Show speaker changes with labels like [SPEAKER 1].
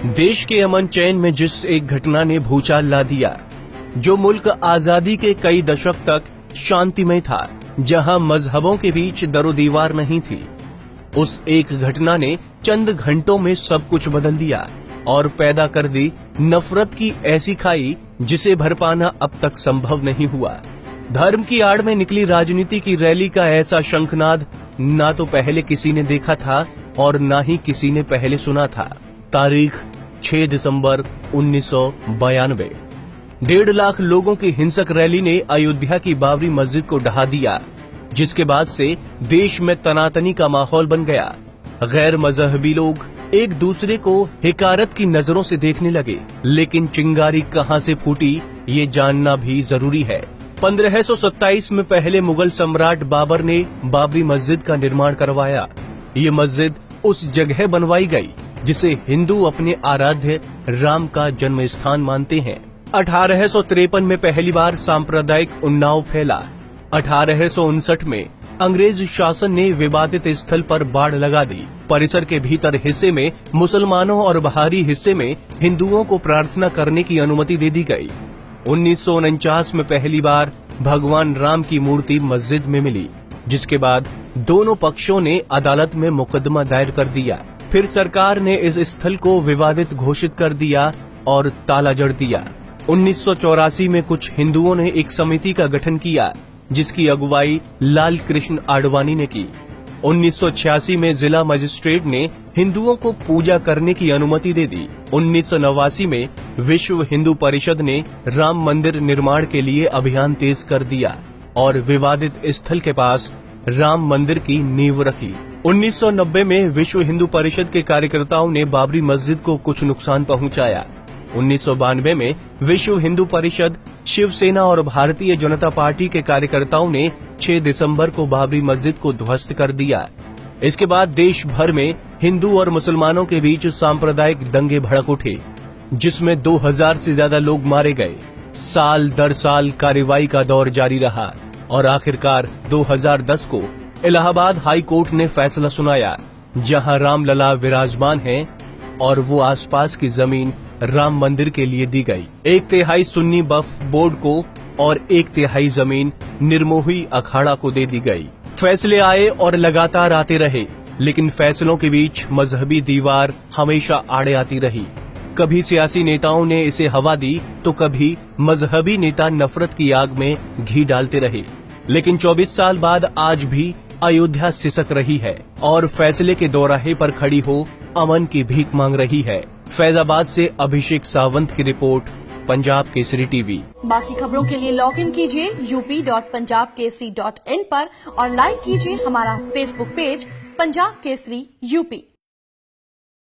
[SPEAKER 1] देश के अमन चैन में जिस एक घटना ने भूचाल ला दिया, जो मुल्क आजादी के कई दशक तक शांतिमय था, जहां मजहबों के बीच दरो दीवार नहीं थी, उस एक घटना ने चंद घंटों में सब कुछ बदल दिया और पैदा कर दी नफरत की ऐसी खाई जिसे भर पाना अब तक संभव नहीं हुआ। धर्म की आड़ में निकली राजनीति की रैली का ऐसा शंखनाद ना तो पहले किसी ने देखा था और ना ही किसी ने पहले सुना था। तारीख 6 दिसंबर 1992। 1.5 लाख लोगों की हिंसक रैली ने अयोध्या की बाबरी मस्जिद को ढहा दिया, जिसके बाद से देश में तनातनी का माहौल बन गया। गैर मजहबी लोग एक दूसरे को हिकारत की नजरों से देखने लगे, लेकिन चिंगारी कहां से फूटी ये जानना भी जरूरी है। 1527 में पहले मुगल सम्राट बाबर ने बाबरी मस्जिद का निर्माण करवाया। ये मस्जिद उस जगह बनवाई गई जिसे हिंदू अपने आराध्य राम का जन्म स्थान मानते हैं। 1853 में पहली बार सांप्रदायिक उन्नाव फैला। 1859 में अंग्रेज शासन ने विवादित स्थल पर बाड़ लगा दी। परिसर के भीतर हिस्से में मुसलमानों और बाहरी हिस्से में हिंदुओं को प्रार्थना करने की अनुमति दे दी गई। 1949 में पहली बार भगवान राम की मूर्ति मस्जिद में मिली, जिसके बाद दोनों पक्षों ने अदालत में मुकदमा दायर कर दिया। फिर सरकार ने इस स्थल को विवादित घोषित कर दिया और ताला जड़ दिया। 1984 में कुछ हिंदुओं ने एक समिति का गठन किया, जिसकी अगुवाई लाल कृष्ण आडवाणी ने की। 1986 में जिला मजिस्ट्रेट ने हिंदुओं को पूजा करने की अनुमति दे दी। 1989 में विश्व हिंदू परिषद ने राम मंदिर निर्माण के लिए अभियान तेज कर दिया और विवादित स्थल के पास राम मंदिर की नींव रखी। 1990 में विश्व हिंदू परिषद के कार्यकर्ताओं ने बाबरी मस्जिद को कुछ नुकसान पहुंचाया। 1992 में विश्व हिंदू परिषद, शिवसेना और भारतीय जनता पार्टी के कार्यकर्ताओं ने 6 दिसंबर को बाबरी मस्जिद को ध्वस्त कर दिया। इसके बाद देश भर में हिंदू और मुसलमानों के बीच सांप्रदायिक दंगे भड़क उठे, जिसमें 2000 से ज्यादा लोग मारे गए। साल दर साल कार्रवाई का दौर जारी रहा और आखिरकार 2010 को इलाहाबाद हाई कोर्ट ने फैसला सुनाया, जहां रामलला विराजमान हैं और वो आसपास की जमीन राम मंदिर के लिए दी गई। 1/3 सुन्नी वक्फ बोर्ड को और 1/3 जमीन निर्मोही अखाड़ा को दे दी गई। फैसले आए और लगातार आते रहे, लेकिन फैसलों के बीच मजहबी दीवार हमेशा आड़े आती रही। कभी सियासी नेताओं ने इसे हवा दी तो कभी मजहबी नेता नफरत की आग में घी डालते रहे। लेकिन 24 साल बाद आज भी अयोध्या सिसक रही है और फैसले के दौराहे पर खड़ी हो अमन की भीख मांग रही है। फैजाबाद से अभिषेक सावंत की रिपोर्ट, पंजाब केसरी टीवी।
[SPEAKER 2] बाकी खबरों के लिए लॉग इन कीजिए up.punjabkesari.in पर और लाइक कीजिए हमारा Facebook page Punjab Kesari UP.